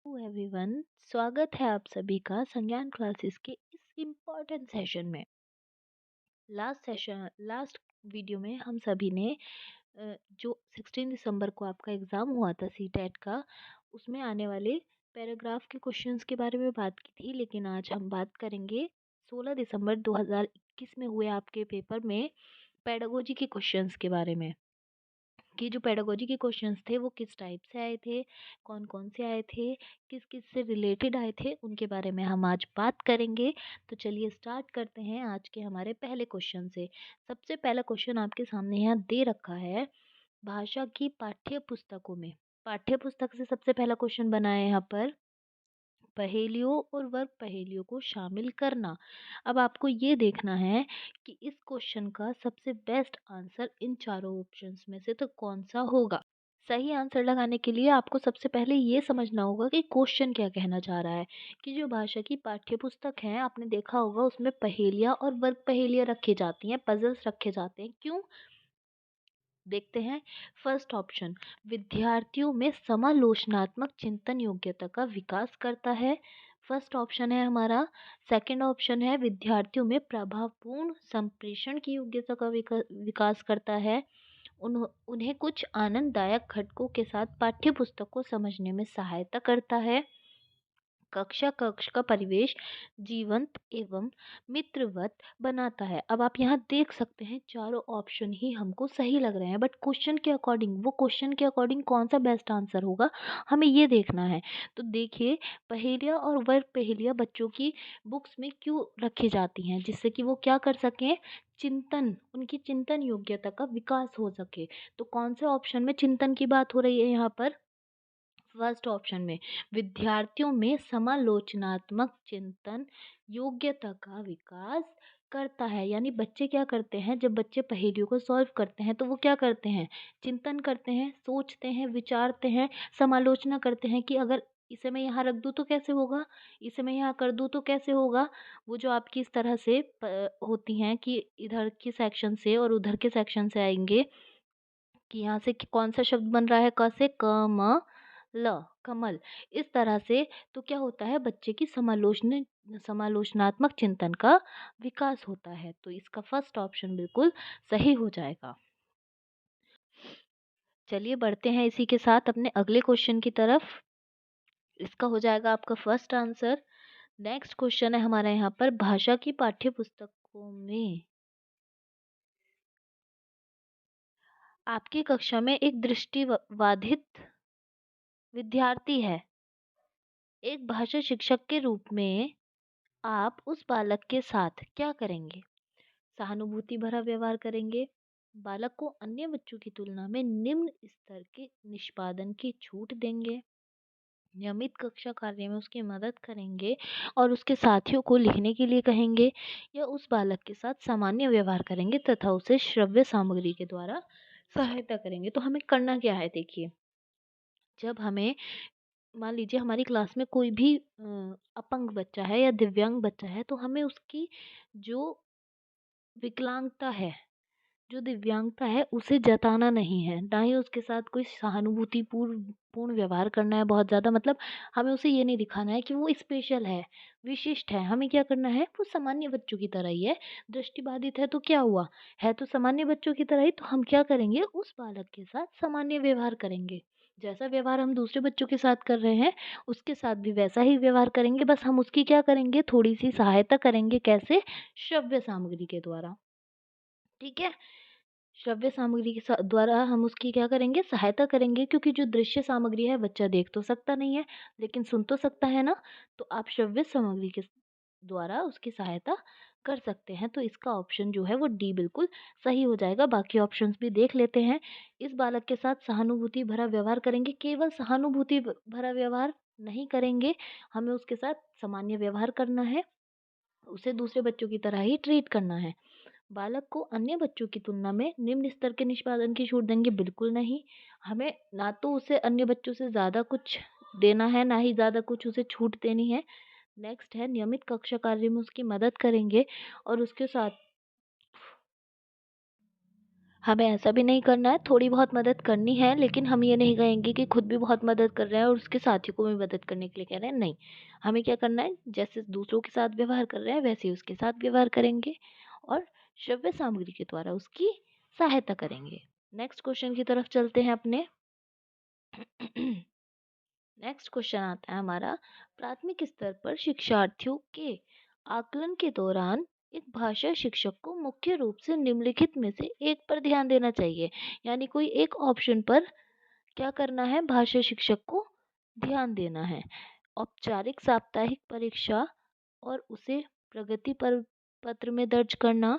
Everyone, स्वागत है आप सभी का संज्ञान क्लासेस के इस इम्पोर्टेंट सेशन में। लास्ट वीडियो में हम सभी ने जो 16 दिसंबर को आपका एग्ज़ाम हुआ था सीटेट का, उसमें आने वाले पैराग्राफ के क्वेश्चंस के बारे में बात की थी। लेकिन आज हम बात करेंगे 16 दिसंबर 2021 में हुए आपके पेपर में पेडागोजी के क्वेश्चंस के बारे में, कि जो पेडागोजी के क्वेश्चंस थे वो किस टाइप से आए थे, कौन कौन से आए थे, किस किस से रिलेटेड आए थे, उनके बारे में हम आज बात करेंगे। तो चलिए स्टार्ट करते हैं आज के हमारे पहले क्वेश्चन से। सबसे पहला क्वेश्चन आपके सामने यहाँ दे रखा है, भाषा की पाठ्य पुस्तकों में। पाठ्य पुस्तक से सबसे पहला क्वेश्चन बना है यहाँ पर, पहेलियों और वर्ग पहेलियों को शामिल करना। अब आपको ये देखना है कि इस क्वेश्चन का सबसे बेस्ट आंसर इन चारों ऑप्शंस में से तो कौन सा होगा। सही आंसर लगाने के लिए आपको सबसे पहले ये समझना होगा कि क्वेश्चन क्या कहना चाह रहा है। कि जो भाषा की पाठ्य पुस्तक है, आपने देखा होगा उसमें पहेलियाँ और वर्ग पहेलियाँ रखी जाती हैं, पजल्स रखे जाते हैं। क्यों, देखते हैं। फर्स्ट ऑप्शन, विद्यार्थियों में समालोचनात्मक चिंतन योग्यता का विकास करता है। फर्स्ट ऑप्शन है हमारा। सेकंड ऑप्शन है, विद्यार्थियों में प्रभावपूर्ण संप्रेषण की योग्यता का विकास करता है। उन्हें कुछ आनंददायक घटकों के साथ पाठ्य पुस्तक को समझने में सहायता करता है। कक्ष का परिवेश जीवंत एवं मित्रवत बनाता है। अब आप यहाँ देख सकते हैं चारों ऑप्शन ही हमको सही लग रहे हैं, बट क्वेश्चन के अकॉर्डिंग कौन सा बेस्ट आंसर होगा, हमें ये देखना है। तो देखिए, पहेलियाँ और वर्ग पहेलियाँ बच्चों की बुक्स में क्यों रखी जाती हैं, जिससे कि वो क्या कर सकें, उनकी चिंतन योग्यता का विकास हो सके। तो कौन से ऑप्शन में चिंतन की बात हो रही है यहाँ पर, फर्स्ट ऑप्शन में विद्यार्थियों में समालोचनात्मक चिंतन योग्यता का विकास करता है। यानी बच्चे क्या करते हैं, जब बच्चे पहेलियों को सॉल्व करते हैं तो वो क्या करते हैं, चिंतन करते हैं, सोचते हैं, विचारते हैं, समालोचना करते हैं कि अगर इसे मैं यहाँ रख दूँ तो कैसे होगा, इसे मैं यहाँ कर दूँ तो कैसे होगा। वो जो आपकी इस तरह से होती हैं कि इधर के सेक्शन से और उधर के सेक्शन से आएंगे, कि यहाँ से कौन सा शब्द बन रहा है, क से ल कमल, इस तरह से। तो क्या होता है, बच्चे की समालोचनात्मक चिंतन का विकास होता है। तो इसका फर्स्ट ऑप्शन बिल्कुल सही हो जाएगा। चलिए बढ़ते हैं इसी के साथ अपने अगले क्वेश्चन की तरफ। इसका हो जाएगा आपका फर्स्ट आंसर। नेक्स्ट क्वेश्चन है हमारा यहाँ पर, भाषा की पाठ्य पुस्तकों में आपकी कक्षा में एक दृष्टिबाधित विद्यार्थी है। एक भाषा शिक्षक के रूप में आप उस बालक के साथ क्या करेंगे। सहानुभूति भरा व्यवहार करेंगे, बालक को अन्य बच्चों की तुलना में निम्न स्तर के निष्पादन की छूट देंगे, नियमित कक्षा कार्य में उसकी मदद करेंगे और उसके साथियों को लिखने के लिए कहेंगे, या उस बालक के साथ सामान्य व्यवहार करेंगे तथा उसे श्रव्य सामग्री के द्वारा सहायता करेंगे। तो हमें करना क्या है, देखिए, जब हमें मान लीजिए हमारी क्लास में कोई भी अपंग बच्चा है या दिव्यांग बच्चा है, तो हमें उसकी जो विकलांगता है, जो दिव्यांगता है, उसे जताना नहीं है, ना ही उसके साथ कोई सहानुभूति पूर्ण व्यवहार करना है बहुत ज़्यादा। मतलब हमें उसे ये नहीं दिखाना है कि वो स्पेशल है, विशिष्ट है। हमें क्या करना है, वो सामान्य बच्चों की तरह ही है। दृष्टिबाधित है तो क्या हुआ, है तो सामान्य बच्चों की तरह ही। तो हम क्या करेंगे, उस बालक के साथ सामान्य व्यवहार करेंगे। जैसा व्यवहार हम दूसरे बच्चों के साथ कर रहे हैं, उसके साथ भी वैसा ही व्यवहार करेंगे। बस हम उसकी क्या करेंगे, थोड़ी सी सहायता करेंगे। कैसे, श्रव्य सामग्री के द्वारा। ठीक है, श्रव्य सामग्री के द्वारा हम उसकी क्या करेंगे, सहायता करेंगे। क्योंकि जो दृश्य सामग्री है, बच्चा देख तो सकता नहीं है लेकिन सुन तो सकता है ना। तो आप श्रव्य सामग्री के द्वारा उसकी सहायता कर सकते हैं। तो इसका ऑप्शन जो है वो डी बिल्कुल सही हो जाएगा। बाकी ऑप्शंस भी देख लेते हैं। इस बालक के साथ सहानुभूति भरा व्यवहार करेंगे, केवल सहानुभूति भरा व्यवहार नहीं करेंगे, हमें उसके साथ सामान्य व्यवहार करना है, उसे दूसरे बच्चों की तरह ही ट्रीट करना है। बालक को अन्य बच्चों की तुलना में निम्न स्तर के निष्पादन की छूट देंगे, बिल्कुल नहीं। हमें ना तो उसे अन्य बच्चों से ज़्यादा कुछ देना है, ना ही ज़्यादा कुछ उसे छूट देनी है। नेक्स्ट है, नियमित कक्षा कार्य में उसकी मदद करेंगे और उसके साथ हमें ऐसा भी नहीं करना है, थोड़ी बहुत मदद करनी है, लेकिन हम ये नहीं कहेंगे कि खुद भी बहुत मदद कर रहे हैं और उसके साथियों को भी मदद करने के लिए कह रहे हैं, नहीं। हमें क्या करना है, जैसे दूसरों के साथ व्यवहार कर रहे हैं वैसे ही उसके साथ व्यवहार करेंगे और श्रव्य सामग्री के द्वारा उसकी सहायता करेंगे। नेक्स्ट क्वेश्चन की तरफ चलते हैं अपने। नेक्स्ट क्वेश्चन आता है हमारा, प्राथमिक स्तर पर शिक्षार्थियों के आकलन के दौरान एक भाषा शिक्षक को मुख्य रूप से निम्नलिखित में से एक पर ध्यान देना चाहिए। यानी कोई एक ऑप्शन पर क्या करना है, भाषा शिक्षक को ध्यान देना है। औपचारिक साप्ताहिक परीक्षा और उसे प्रगति पर पत्र में दर्ज करना,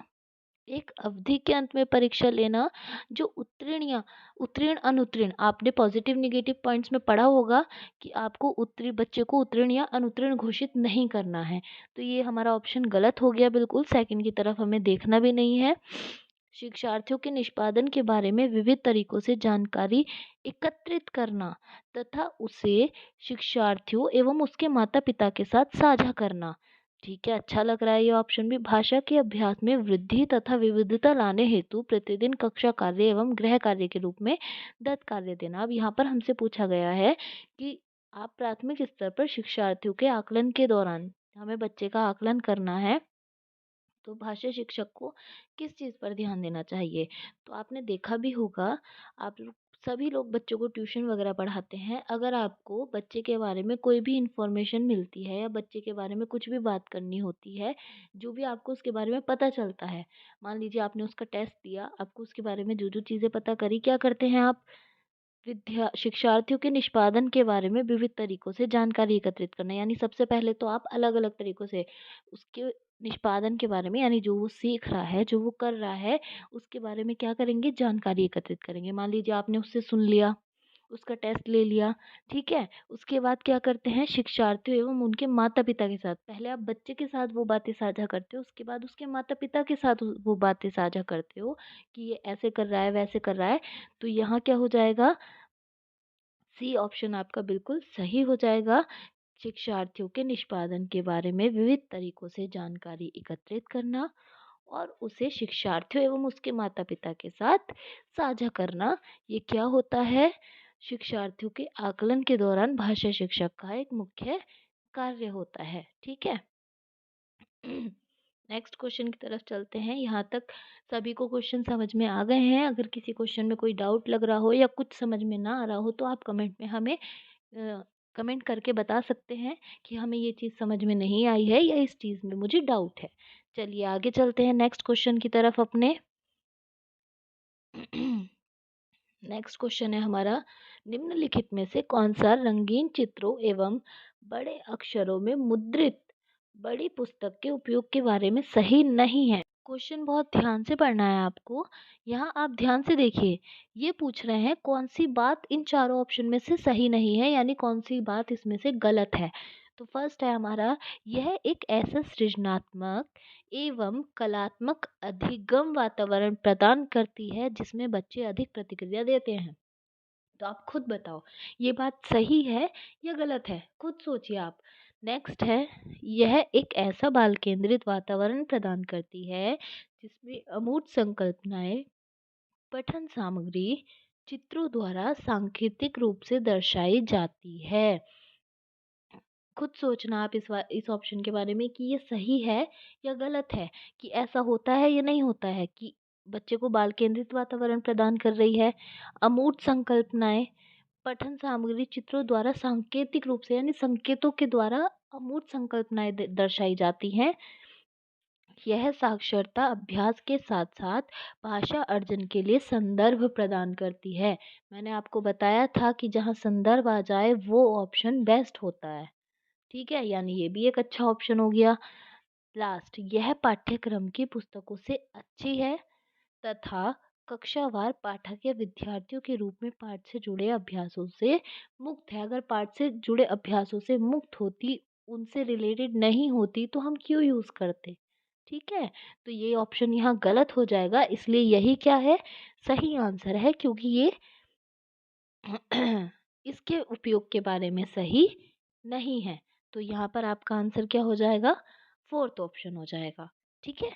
एक अवधि के अंत में परीक्षा लेना जो उत्तीर्ण या उत्तीर्ण अनुत्तीर्ण, आपने पॉजिटिव नेगेटिव पॉइंट्स में पढ़ा होगा कि आपको उत्तीर्ण बच्चे को उत्तीर्ण या अनुत्तीर्ण घोषित नहीं करना है। तो ये हमारा ऑप्शन गलत हो गया, बिल्कुल सेकंड की तरफ हमें देखना भी नहीं है। शिक्षार्थियों के निष्पादन के बारे में विविध तरीकों से जानकारी एकत्रित करना तथा उसे शिक्षार्थियों एवं उसके माता पिता के साथ साझा करना। ठीक है, अच्छा लग रहा है ये ऑप्शन भी। भाषा के अभ्यास में वृद्धि तथा विविधता लाने हेतु प्रतिदिन कक्षा कार्य एवं गृह कार्य के रूप में दत्त कार्य देना। अब यहाँ पर हमसे पूछा गया है कि आप प्राथमिक स्तर पर शिक्षार्थियों के आकलन के दौरान, हमें बच्चे का आकलन करना है, तो भाषा शिक्षक को किस चीज़ पर ध्यान देना चाहिए। तो आपने देखा भी होगा, आप लोग सभी लोग बच्चों को ट्यूशन वगैरह पढ़ाते हैं। अगर आपको बच्चे के बारे में कोई भी इन्फॉर्मेशन मिलती है या बच्चे के बारे में कुछ भी बात करनी होती है, जो भी आपको उसके बारे में पता चलता है, मान लीजिए आपने उसका टेस्ट दिया, आपको उसके बारे में जो जो चीज़ें पता करी, क्या करते हैं आप, शिक्षार्थियों के निष्पादन के बारे में विविध तरीकों से जानकारी एकत्रित करना। यानी सबसे पहले तो आप अलग अलग तरीकों से उसके निष्पादन के बारे में, यानी जो वो सीख रहा है, जो वो कर रहा है, उसके बारे में क्या करेंगे, जानकारी एकत्रित करेंगे। मान लीजिए आपने उससे सुन लिया, उसका टेस्ट ले लिया, ठीक है। उसके बाद क्या करते हैं, शिक्षार्थियों एवं उनके माता पिता के साथ, पहले आप बच्चे के साथ वो बातें साझा करते हो, उसके बाद उसके माता पिता के साथ वो बातें साझा करते हो कि ये ऐसे कर रहा है, वैसे कर रहा है। तो यहाँ क्या हो जाएगा, सी ऑप्शन आपका बिल्कुल सही हो जाएगा। शिक्षार्थियों के निष्पादन के बारे में विविध तरीकों से जानकारी एकत्रित करना और उसे शिक्षार्थियों एवं उसके माता पिता के साथ साझा करना, ये क्या होता है, शिक्षार्थियों के आकलन के दौरान भाषा शिक्षक का एक मुख्य कार्य होता है। ठीक है। नेक्स्ट क्वेश्चन की तरफ चलते हैं। यहाँ तक सभी को क्वेश्चन समझ में आ गए हैं? अगर किसी क्वेश्चन में कोई डाउट लग रहा हो या कुछ समझ में ना आ रहा हो तो आप कमेंट में हमें कमेंट करके बता सकते हैं कि हमें ये चीज़ समझ में नहीं आई है या इस चीज़ में मुझे डाउट है। चलिए आगे चलते हैं नेक्स्ट क्वेश्चन की तरफ अपने। नेक्स्ट क्वेश्चन है हमारा, निम्नलिखित में से कौन सा रंगीन चित्रों एवं बड़े अक्षरों में मुद्रित बड़ी पुस्तक के उपयोग के बारे में सही नहीं है। क्वेश्चन बहुत ध्यान से पढ़ना है आपको। यहाँ आप ध्यान से देखिए, ये पूछ रहे हैं कौन सी बात इन चारों ऑप्शन में से सही नहीं है, यानी कौन सी बात इसमें से गलत है। तो फर्स्ट है हमारा, यह एक ऐसा सृजनात्मक एवं कलात्मक अधिगम वातावरण प्रदान करती है जिसमें बच्चे अधिक प्रतिक्रिया देते हैं। तो आप खुद बताओ, ये बात सही है या गलत है, खुद सोचिए आप। नेक्स्ट है, यह एक ऐसा बाल केंद्रित वातावरण प्रदान करती है जिसमें अमूर्त संकल्पनाएं, पठन सामग्री चित्रों द्वारा सांकेतिक रूप से दर्शाई जाती है। खुद सोचना आप इस ऑप्शन के बारे में कि ये सही है या गलत है, कि ऐसा होता है या नहीं होता है कि बच्चे को बाल केंद्रित वातावरण प्रदान कर रही है। अमूर्त संकल्पनाएं, पठन सामग्री चित्रों द्वारा सांकेतिक रूप से, यानी संकेतों के द्वारा अमूर्त संकल्पनाएं दर्शाई जाती हैं। यह साक्षरता अभ्यास के साथ साथ भाषा अर्जन के लिए संदर्भ प्रदान करती है। मैंने आपको बताया था कि जहाँ संदर्भ आ जाए वो ऑप्शन बेस्ट होता है। ठीक है, यानी ये भी एक अच्छा ऑप्शन हो गया। लास्ट, यह पाठ्यक्रम की पुस्तकों से अच्छी है तथा कक्षावार पाठक या विद्यार्थियों के रूप में पाठ से जुड़े अभ्यासों से मुक्त है। अगर पाठ से जुड़े अभ्यासों से मुक्त होती, उनसे रिलेटेड नहीं होती तो हम क्यों यूज़ करते। ठीक है, तो ये ऑप्शन यहाँ गलत हो जाएगा, इसलिए यही क्या है, सही आंसर है, क्योंकि ये इसके उपयोग के बारे में सही नहीं है। तो यहाँ पर आपका आंसर क्या हो जाएगा, फोर्थ ऑप्शन हो जाएगा। ठीक है,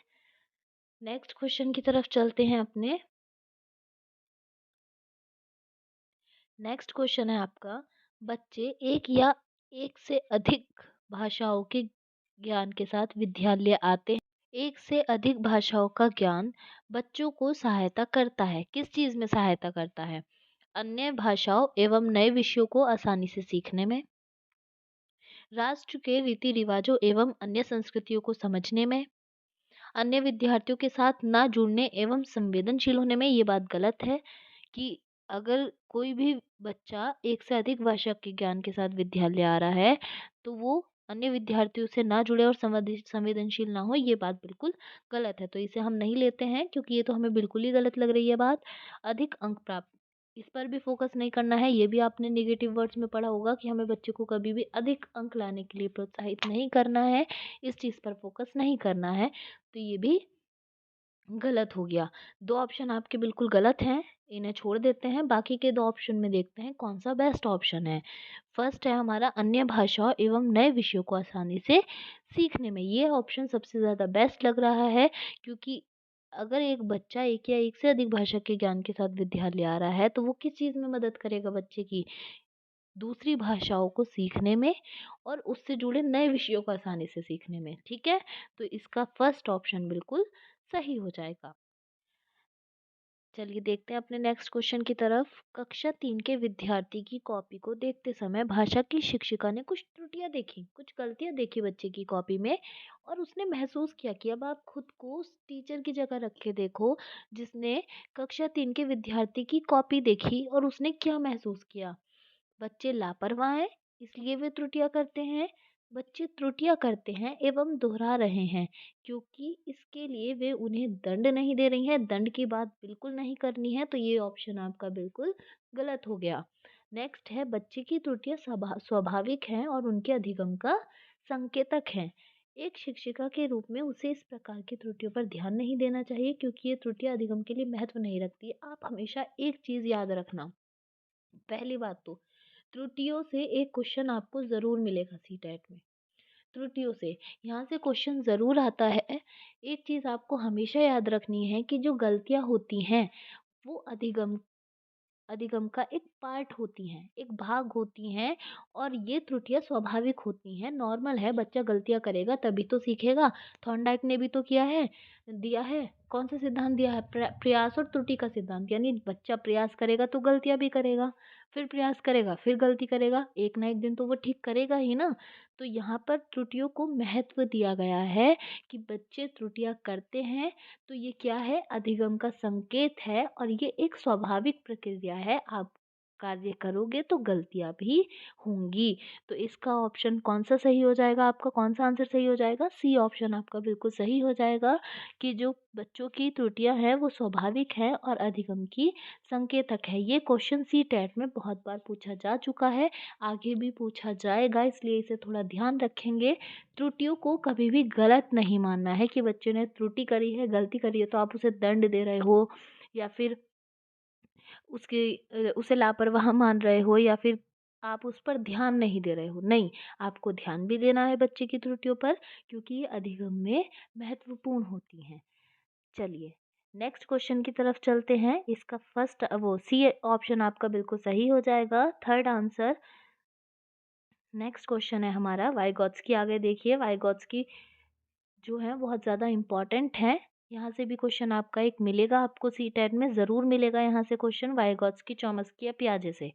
नेक्स्ट क्वेश्चन की तरफ चलते हैं अपने। नेक्स्ट क्वेश्चन है आपका, बच्चे एक या एक से अधिक भाषाओं के ज्ञान के साथ विद्यालय आते हैं। एक से अधिक भाषाओं का ज्ञान बच्चों को सहायता करता है। किस चीज़ में सहायता करता है? अन्य भाषाओं एवं नए विषयों को आसानी से सीखने में, राष्ट्र के रीति रिवाजों एवं अन्य संस्कृतियों को समझने में, अन्य विद्यार्थियों के साथ ना जुड़ने एवं संवेदनशील होने में। ये बात गलत है कि अगर कोई भी बच्चा एक से अधिक भाषा के ज्ञान के साथ विद्यालय आ रहा है तो वो अन्य विद्यार्थियों से ना जुड़े और संवेदनशील ना हो, ये बात बिल्कुल गलत है। तो इसे हम नहीं लेते हैं क्योंकि ये तो हमें बिल्कुल ही गलत लग रही है बात। अधिक अंक प्राप्त, इस पर भी फोकस नहीं करना है। ये भी आपने नेगेटिव वर्ड्स में पढ़ा होगा कि हमें बच्चे को कभी भी अधिक अंक लाने के लिए प्रोत्साहित नहीं करना है, इस चीज़ पर फोकस नहीं करना है। तो ये भी गलत हो गया। 2 ऑप्शन आपके बिल्कुल गलत हैं, इन्हें छोड़ देते हैं। बाकी के 2 ऑप्शन में देखते हैं कौन-सा बेस्ट ऑप्शन है। फर्स्ट है हमारा अन्य भाषाओं एवं नए विषयों को आसानी से सीखने में। ये ऑप्शन सबसे ज़्यादा बेस्ट लग रहा है क्योंकि अगर एक बच्चा एक या एक से अधिक भाषा के ज्ञान के साथ विद्यालय आ रहा है, तो वो किस चीज़ में मदद करेगा बच्चे की? दूसरी भाषाओं को सीखने में और उससे जुड़े नए विषयों को आसानी से सीखने में, ठीक है? तो इसका फर्स्ट ऑप्शन बिल्कुल सही हो जाएगा। चलिए देखते हैं अपने नेक्स्ट क्वेश्चन की तरफ। कक्षा 3 के विद्यार्थी की कॉपी को देखते समय भाषा की शिक्षिका ने कुछ त्रुटियां देखी, कुछ गलतियां देखी बच्चे की कॉपी में और उसने महसूस किया कि अब आप खुद को उस टीचर की जगह रख के देखो जिसने कक्षा 3 के विद्यार्थी की कॉपी देखी और उसने क्या महसूस किया। बच्चे लापरवाह हैं, इसलिए वे त्रुटियां करते हैं। बच्चे त्रुटियां करते हैं एवं दोहरा रहे हैं क्योंकि इसके लिए वे उन्हें दंड नहीं दे रही हैं। दंड की बात बिल्कुल नहीं करनी है, तो ये ऑप्शन आपका बिल्कुल गलत हो गया। नेक्स्ट है बच्चे की त्रुटियां स्वाभाविक हैं और उनके अधिगम का संकेतक हैं। एक शिक्षिका के रूप में उसे इस प्रकार की त्रुटियों पर ध्यान नहीं देना चाहिए क्योंकि ये त्रुटियां अधिगम के लिए महत्व नहीं रखती। आप हमेशा एक चीज याद रखना, पहली बात तो त्रुटियों से एक क्वेश्चन आपको ज़रूर मिलेगा सीटेट में। त्रुटियों से यहाँ से क्वेश्चन ज़रूर आता है। एक चीज़ आपको हमेशा याद रखनी है कि जो गलतियाँ होती हैं वो अधिगम अधिगम का एक पार्ट होती हैं, एक भाग होती हैं और ये त्रुटियाँ स्वाभाविक होती हैं, नॉर्मल है, बच्चा गलतियाँ करेगा तभी तो सीखेगा। थॉर्नडाइक ने भी तो किया है, दिया है, कौन सा सिद्धांत दिया है? प्रयास और त्रुटि का सिद्धांत, यानी बच्चा प्रयास करेगा तो गलतियाँ भी करेगा, फिर प्रयास करेगा, फिर गलती करेगा, एक ना एक दिन तो वो ठीक करेगा ही ना। तो यहाँ पर त्रुटियों को महत्व दिया गया है कि बच्चे त्रुटियाँ करते हैं तो ये क्या है? अधिगम का संकेत है और ये एक स्वाभाविक प्रक्रिया है। आप कार्य करोगे तो गलतियाँ भी होंगी। तो इसका ऑप्शन कौन-सा सही हो जाएगा आपका? कौन-सा आंसर सही हो जाएगा? सी ऑप्शन आपका बिल्कुल सही हो जाएगा कि जो बच्चों की त्रुटियाँ हैं वो स्वाभाविक है और अधिगम की संकेतक है। ये क्वेश्चन सीटेट में बहुत बार पूछा जा चुका है, आगे भी पूछा जाएगा, इसलिए इसे थोड़ा ध्यान रखेंगे। त्रुटियों को कभी भी गलत नहीं मानना है कि बच्चे ने त्रुटि करी है, गलती करी है तो आप उसे दंड दे रहे हो या फिर उसे लापरवाह मान रहे हो या फिर आप उस पर ध्यान नहीं दे रहे हो। नहीं, आपको ध्यान भी देना है बच्चे की त्रुटियों पर क्योंकि ये अधिगम में महत्वपूर्ण होती हैं। चलिए नेक्स्ट क्वेश्चन की तरफ चलते हैं। इसका फर्स्ट वो सी ऑप्शन आपका बिल्कुल सही हो जाएगा, थर्ड आंसर। नेक्स्ट क्वेश्चन है हमारा वाइगॉट्स्की। आगे देखिए, वाइगॉट्स्की जो है बहुत ज़्यादा इम्पॉर्टेंट है। यहाँ से भी क्वेश्चन आपका एक मिलेगा, आपको सीटेट में ज़रूर मिलेगा यहाँ से क्वेश्चन, वाइगॉट्स्की, चॉम्स्की या पियाजे से,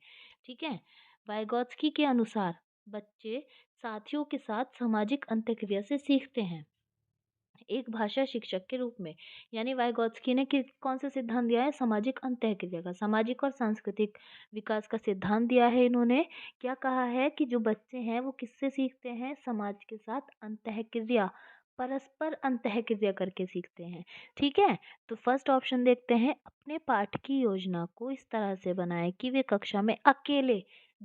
ठीक है। वाइगॉट्स्की के अनुसार बच्चे साथियों के साथ सामाजिक अंतःक्रिया से सीखते हैं एक भाषा शिक्षक के रूप में। यानी वाइगॉत्स्की ने कौन सा सिद्धांत दिया है? सामाजिक अंतःक्रिया का, सामाजिक और सांस्कृतिक विकास का सिद्धांत दिया है इन्होंने। क्या कहा है कि जो बच्चे हैं वो किससे सीखते हैं? समाज के साथ अंतःक्रिया, परस्पर अंतःक्रिया करके सीखते हैं, ठीक है। तो फर्स्ट ऑप्शन देखते हैं, अपने पाठ की योजना को इस तरह से बनाएं कि वे कक्षा में अकेले,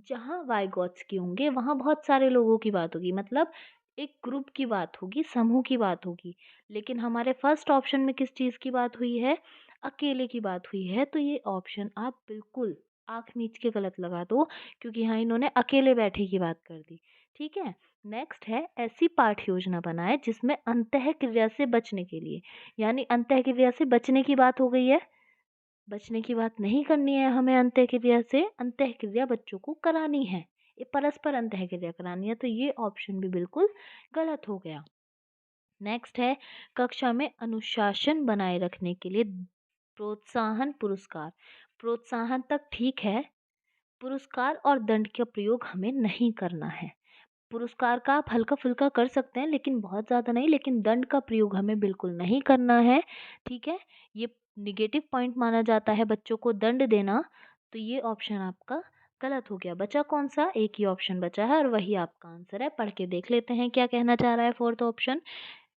जहाँ वाइगॉत्स्की होंगे वहाँ बहुत सारे लोगों की बात होगी, मतलब एक ग्रुप की बात होगी, समूह की बात होगी। लेकिन हमारे फर्स्ट ऑप्शन में किस चीज़ की बात हुई है? अकेले की बात हुई है। तो ये ऑप्शन आप बिल्कुल आँख मीच के गलत लगा दो क्योंकि यहाँ इन्होंने अकेले बैठे की बात कर दी, ठीक है। नेक्स्ट है ऐसी पाठ योजना बनाए जिसमें अंतःक्रिया से बचने के लिए, यानी अंतःक्रिया से बचने की बात हो गई है, बचने की बात नहीं करनी है हमें अंतःक्रिया से, अंतःक्रिया बच्चों को करानी है, ये परस्पर अंतःक्रिया करानी है, तो ये ऑप्शन भी बिल्कुल गलत हो गया। नेक्स्ट है, कक्षा में अनुशासन बनाए रखने के लिए प्रोत्साहन पुरस्कार। प्रोत्साहन तक ठीक है, पुरस्कार और दंड का प्रयोग हमें नहीं करना है। पुरस्कार का आप हल्का फुल्का कर सकते हैं लेकिन बहुत ज़्यादा नहीं, लेकिन दंड का प्रयोग हमें बिल्कुल नहीं करना है। ठीक है, ये निगेटिव पॉइंट माना जाता है बच्चों को दंड देना, तो ये ऑप्शन आपका गलत हो गया। बचा कौन सा, एक ही ऑप्शन बचा है और वही आपका आंसर है। पढ़ के देख लेते हैं क्या कहना चाह रहा है फोर्थ ऑप्शन।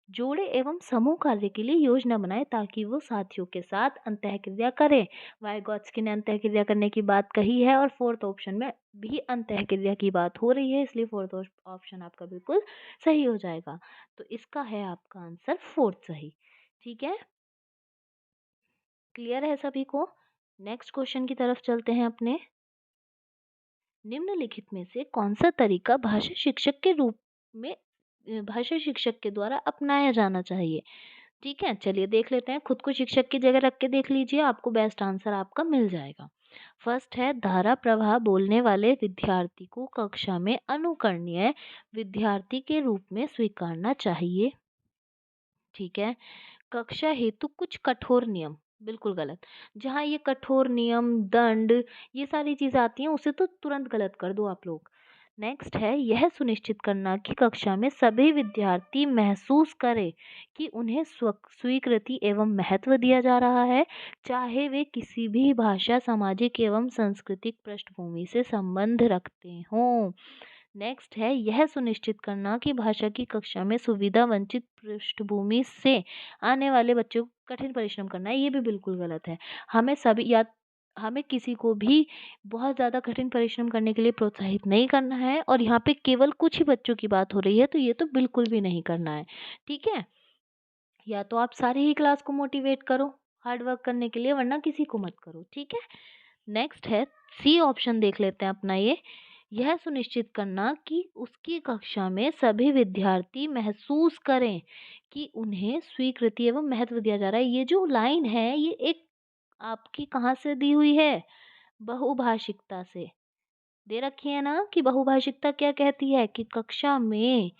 जोड़े एवं समूह कार्य के लिए योजना बनाए ताकि वो साथियों के साथ अंतःक्रिया करें। वाइगॉत्स्की ने अंतःक्रिया करने की बात कही है और फोर्थ ऑप्शन में भी अंतःक्रिया की बात हो रही है, इसलिए फोर्थ ऑप्शन आपका बिल्कुल सही हो जाएगा। तो इसका है आपका आंसर फोर्थ सही। ठीक है, क्लियर है सभी को। नेक्स्ट क्वेश्चन की तरफ चलते हैं अपने। निम्नलिखित में से कौन सा तरीका भाषा शिक्षक के रूप में भाषा शिक्षक के द्वारा अपनाया जाना चाहिए। ठीक है, चलिए देख लेते हैं। खुद को शिक्षक की जगह रख के देख लीजिए, आपको बेस्ट आंसर आपका मिल जाएगा। फर्स्ट है, धारा प्रवाह बोलने वाले विद्यार्थी को कक्षा में अनुकरणीय विद्यार्थी के रूप में स्वीकारना चाहिए। ठीक है, कक्षा हेतु कुछ कठोर नियम, बिल्कुल गलत। जहाँ ये कठोर नियम, दंड, ये सारी चीज़ आती हैं उसे तो तुरंत गलत कर दो आप लोग। नेक्स्ट है, यह सुनिश्चित करना कि कक्षा में सभी विद्यार्थी महसूस करें कि उन्हें स्वीकृति एवं महत्व दिया जा रहा है, चाहे वे किसी भी भाषा, सामाजिक एवं सांस्कृतिक पृष्ठभूमि से संबंध रखते हों। नेक्स्ट है, यह सुनिश्चित करना कि भाषा की कक्षा में सुविधा वंचित पृष्ठभूमि से आने वाले बच्चों को कठिन परिश्रम करना है, ये भी बिल्कुल गलत है। हमें सभी या हमें किसी को भी बहुत ज़्यादा कठिन परिश्रम करने के लिए प्रोत्साहित नहीं करना है, और यहाँ पे केवल कुछ ही बच्चों की बात हो रही है, तो ये तो बिल्कुल भी नहीं करना है। ठीक है, या तो आप सारी ही क्लास को मोटिवेट करो हार्ड वर्क करने के लिए, वरना किसी को मत करो। ठीक है, नेक्स्ट है, सी ऑप्शन देख लेते हैं अपना ये। यह सुनिश्चित करना कि उसकी कक्षा में सभी विद्यार्थी महसूस करें कि उन्हें स्वीकृति एवं महत्व दिया जा रहा है। ये जो लाइन है ये एक आपकी कहाँ से दी हुई है, बहुभाषिकता से दे रखी है ना, कि बहुभाषिकता क्या कहती है कि कक्षा में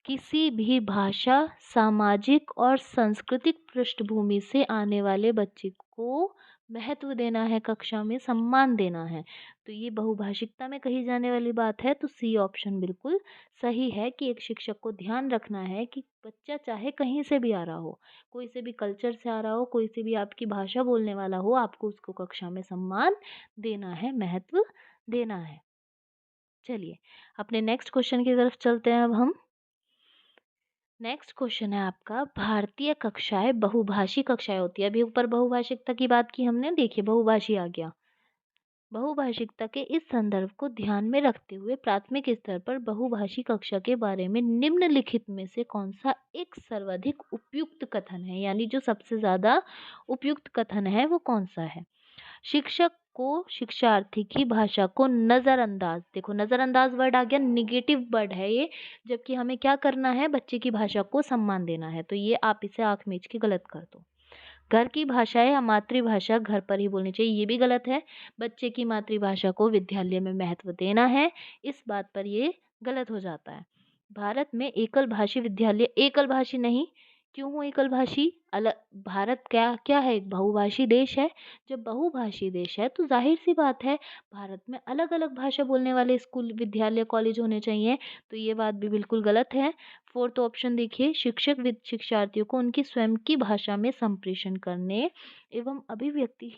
किसी भी भाषा, सामाजिक और सांस्कृतिक पृष्ठभूमि से आने वाले बच्चे को महत्व देना है, कक्षा में सम्मान देना है। तो ये बहुभाषिकता में कही जाने वाली बात है, तो सी ऑप्शन बिल्कुल सही है कि एक शिक्षक को ध्यान रखना है कि बच्चा चाहे कहीं से भी आ रहा हो, कोई से भी कल्चर से आ रहा हो, कोई से भी आपकी भाषा बोलने वाला हो, आपको उसको कक्षा में सम्मान देना है, महत्व देना है। चलिए अपने नेक्स्ट क्वेश्चन की तरफ चलते हैं अब हम। नेक्स्ट क्वेश्चन है आपका, भारतीय कक्षाएं बहुभाषी कक्षाएं होती है। अभी ऊपर बहुभाषिकता की बात की हमने, देखिए बहुभाषी आ गया। बहुभाषिकता के इस संदर्भ को ध्यान में रखते हुए प्राथमिक स्तर पर बहुभाषी कक्षा के बारे में निम्नलिखित में से कौन सा एक सर्वाधिक उपयुक्त कथन है, यानी जो सबसे ज्यादा उपयुक्त कथन है वो कौन सा है। शिक्षक को शिक्षार्थी की भाषा को नजरअंदाज, देखो नजरअंदाज वर्ड आ गया, निगेटिव वर्ड है ये, जबकि हमें क्या करना है, बच्चे की भाषा को सम्मान देना है, तो ये आप इसे आंख मीच के गलत कर दो। घर की भाषा या मातृभाषा घर पर ही बोलनी चाहिए, ये भी गलत है। बच्चे की मातृभाषा को विद्यालय में महत्व देना है, इस बात पर ये गलत हो जाता है। भारत में एकल भाषी विद्यालय, एकल भाषी नहीं, क्यों हो एकल भाषी, अलग, भारत क्या क्या है, एक बहुभाषी देश है। जब बहुभाषी देश है तो जाहिर सी बात है भारत में अलग अलग भाषा बोलने वाले स्कूल, विद्यालय, कॉलेज होने चाहिए, तो ये बात भी बिल्कुल गलत है। फोर्थ ऑप्शन देखिए, शिक्षक शिक्षार्थियों को उनकी स्वयं की भाषा में संप्रेषण करने एवं अभिव्यक्ति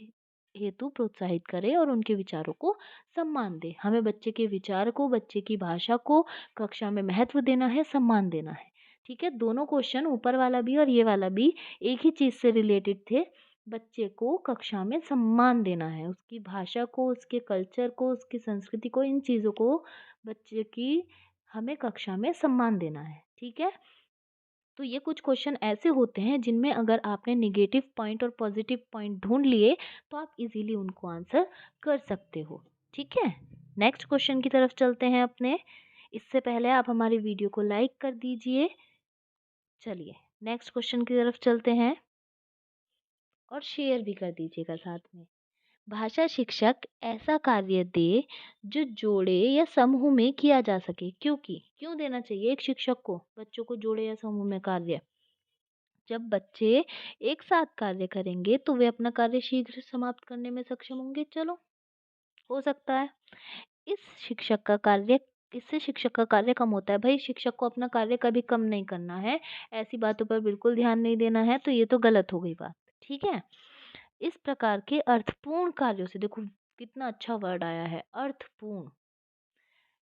हेतु प्रोत्साहित करे और उनके विचारों को सम्मान दे। हमें बच्चे के विचार को, बच्चे की भाषा को कक्षा में महत्व देना है, सम्मान देना है। ठीक है, दोनों क्वेश्चन ऊपर वाला भी और ये वाला भी एक ही चीज से रिलेटेड थे। बच्चे को कक्षा में सम्मान देना है, उसकी भाषा को, उसके कल्चर को, उसकी संस्कृति को, इन चीजों को बच्चे की हमें कक्षा में सम्मान देना है। ठीक है, तो ये कुछ क्वेश्चन ऐसे होते हैं जिनमें अगर आपने निगेटिव पॉइंट और पॉजिटिव पॉइंट ढूंढ लिए तो आप इजीली उनको आंसर कर सकते हो। ठीक है, नेक्स्ट क्वेश्चन की तरफ चलते हैं अपने। इससे पहले आप हमारी वीडियो को लाइक कर दीजिए। चलिए नेक्स्ट क्वेश्चन की तरफ चलते हैं। और शेयर भी कर दीजिएगा साथ में। भाषा शिक्षक ऐसा कार्य दे जो जोड़े या समूह में किया जा सके। क्यों देना चाहिए एक शिक्षक को बच्चों को जोड़े या समूह में कार्य? जब बच्चे एक साथ कार्य करेंगे तो वे अपना कार्य शीघ्र समाप्त करने में सक्षम होंगे। चलो, हो सकता है। इस शिक्षक का कार्य इससे शिक्षक का कार्य कम होता है। भाई, शिक्षक को अपना कार्य कभी कम नहीं करना है, ऐसी बातों पर बिल्कुल ध्यान नहीं देना है, तो ये तो गलत हो गई बात। ठीक है। इस प्रकार के अर्थपूर्ण कार्यों से, देखो कितना अच्छा वर्ड आया है, अर्थपूर्ण।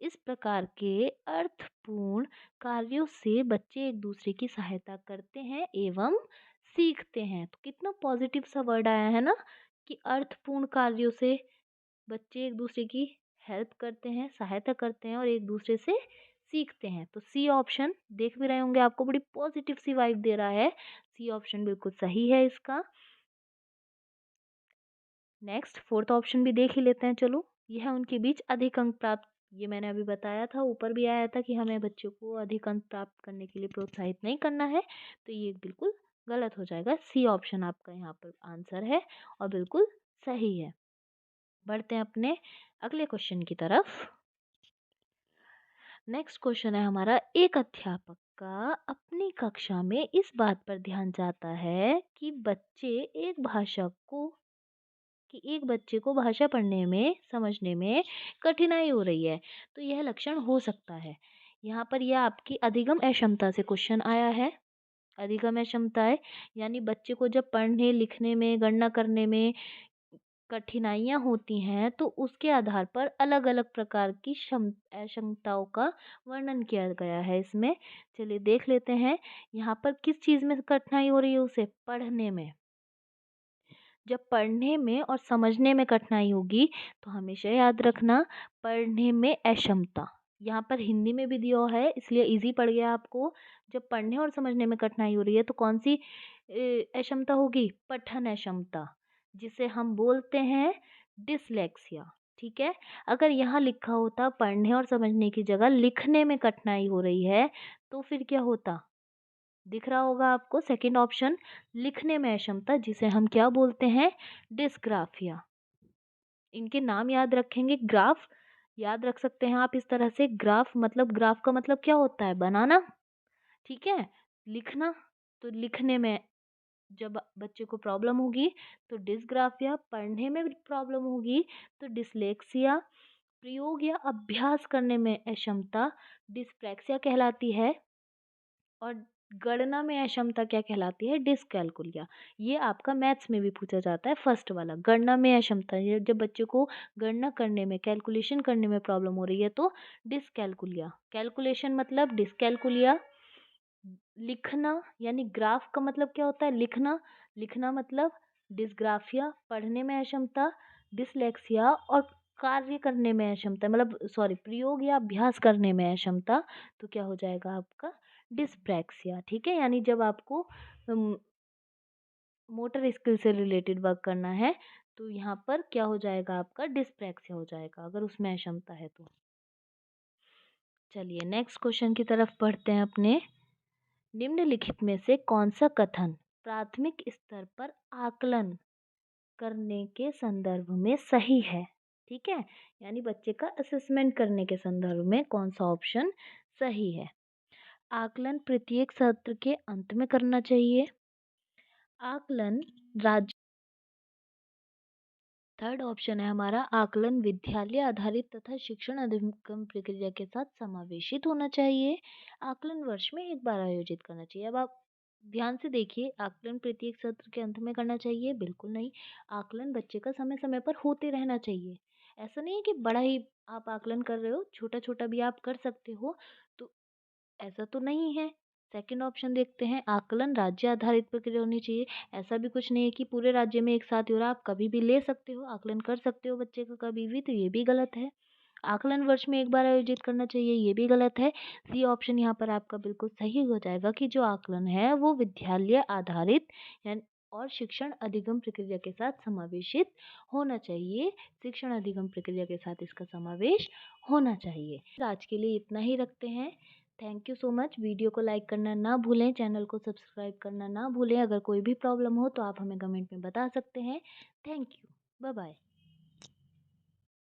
इस प्रकार के अर्थपूर्ण कार्यों से बच्चे एक दूसरे की सहायता करते हैं एवं सीखते हैं। तो कितना पॉजिटिव सा वर्ड आया है ना, कि अर्थपूर्ण कार्यों से बच्चे एक दूसरे की हेल्प करते हैं, सहायता करते हैं और एक दूसरे से सीखते हैं। तो सी ऑप्शन, देख भी रहे होंगे आपको बड़ी पॉजिटिव सी वाइब दे रहा है। सी ऑप्शन बिल्कुल सही है इसका। नेक्स्ट फोर्थ ऑप्शन भी देख ही लेते हैं। चलो, यह है उनके बीच अधिक अंक प्राप्त। ये मैंने अभी बताया था, ऊपर भी आया था कि हमें बच्चों को अधिक अंक प्राप्त करने के लिए प्रोत्साहित नहीं करना है। तो ये बिल्कुल गलत हो जाएगा। सी ऑप्शन आपका यहाँ पर आंसर है और बिल्कुल सही है। बढ़ते हैं अपने अगले क्वेश्चन की तरफ। नेक्स्ट क्वेश्चन है हमारा, एक अध्यापक का अपनी कक्षा में इस बात पर ध्यान जाता है कि एक बच्चे को भाषा पढ़ने में समझने में कठिनाई हो रही है, तो यह लक्षण हो सकता है। यहाँ पर यह आपकी अधिगम अक्षमता से क्वेश्चन आया है। अधिगम अक्षमताएं यानी बच्चे को जब पढ़ने लिखने में गणना करने में कठिनाइयाँ होती हैं, तो उसके आधार पर अलग अलग प्रकार की अक्षमताओं का वर्णन किया गया है इसमें। चलिए देख लेते हैं यहाँ पर किस चीज़ में कठिनाई हो रही है उसे, पढ़ने में। जब पढ़ने में और समझने में कठिनाई होगी तो हमेशा याद रखना, पढ़ने में अक्षमता, यहाँ पर हिंदी में भी दिया है इसलिए इजी पड़ गया आपको। जब पढ़ने और समझने में कठिनाई हो रही है तो कौन सी अक्षमता होगी, पठन अक्षमता, जिसे हम बोलते हैं डिसलेक्सिया। ठीक है। अगर यहाँ लिखा होता पढ़ने और समझने की जगह लिखने में कठिनाई हो रही है, तो फिर क्या होता, दिख रहा होगा आपको सेकंड ऑप्शन, लिखने में अक्षमता, जिसे हम क्या बोलते हैं, डिस्ग्राफिया। इनके नाम याद रखेंगे, ग्राफ याद रख सकते हैं आप इस तरह से, ग्राफ मतलब, ग्राफ का मतलब क्या होता है, बनाना। ठीक है। लिखना, तो लिखने में जब बच्चे को प्रॉब्लम होगी तो डिस्ग्राफिया, पढ़ने में प्रॉब्लम होगी तो डिसलेक्सिया, प्रयोग या अभ्यास करने में अक्षमता डिस्प्रैक्सिया कहलाती है, और गणना में अक्षमता क्या कहलाती है, डिसकैलकुलिया। ये आपका मैथ्स में भी पूछा जाता है, फर्स्ट वाला गणना में अक्षमता, ये जब बच्चे को गणना करने में कैलकुलेशन करने में प्रॉब्लम हो रही है तो डिसकैलकुलिया, कैलकुलेशन मतलब डिसकैलकुलिया। लिखना यानी ग्राफ का मतलब क्या होता है, लिखना, लिखना मतलब डिस्ग्राफिया, पढ़ने में अक्षमता डिसलेक्सिया, और कार्य करने में अक्षमता मतलब सॉरी प्रयोग या अभ्यास करने में अक्षमता, तो क्या हो जाएगा आपका, डिस्प्रैक्सिया। ठीक है। यानी जब आपको मोटर स्किल से रिलेटेड वर्क करना है तो यहाँ पर क्या हो जाएगा आपका, डिस्प्रैक्सिया हो जाएगा अगर उसमें अक्षमता है तो। चलिए नेक्स्ट क्वेश्चन की तरफ बढ़ते हैं अपने। निम्नलिखित में से कौन सा कथन प्राथमिक स्तर पर आकलन करने के संदर्भ में सही है? ठीक है। यानी बच्चे का असेसमेंट करने के संदर्भ में कौन सा ऑप्शन सही है? आकलन प्रत्येक सत्र के अंत में करना चाहिए। आकलन राज्य थर्ड ऑप्शन है हमारा, आकलन विद्यालय आधारित तथा शिक्षण अधिगम प्रक्रिया के साथ समावेशित होना चाहिए। आकलन वर्ष में एक बार आयोजित करना चाहिए। अब आप ध्यान से देखिए, आकलन प्रत्येक सत्र के अंत में करना चाहिए, बिल्कुल नहीं। आकलन बच्चे का समय समय पर होते रहना चाहिए। ऐसा नहीं है कि बड़ा ही आप आकलन कर रहे हो, छोटा छोटा भी आप कर सकते हो, तो ऐसा तो नहीं है। सेकंड ऑप्शन देखते हैं, आकलन राज्य आधारित प्रक्रिया होनी चाहिए। ऐसा भी कुछ नहीं है कि पूरे राज्य में एक साथ ही हो रहा है, आप कभी भी ले सकते हो, आकलन कर सकते हो बच्चे का कभी भी, तो ये भी गलत है। आकलन वर्ष में एक बार आयोजित करना चाहिए, ये भी गलत है। सी ऑप्शन यहाँ पर आपका बिल्कुल सही हो जाएगा कि जो आकलन है वो विद्यालय आधारित यानी और शिक्षण अधिगम प्रक्रिया के साथ समावेशित होना चाहिए। शिक्षण अधिगम प्रक्रिया के साथ इसका समावेश होना चाहिए। आज के लिए इतना ही रखते हैं। Thank you so much. Video को लाइक करना ना भूलें, चैनल को सब्सक्राइब करना ना भूलें। अगर कोई भी प्रॉब्लम हो तो आप हमें कमेंट में बता सकते हैं। Thank you. Bye bye.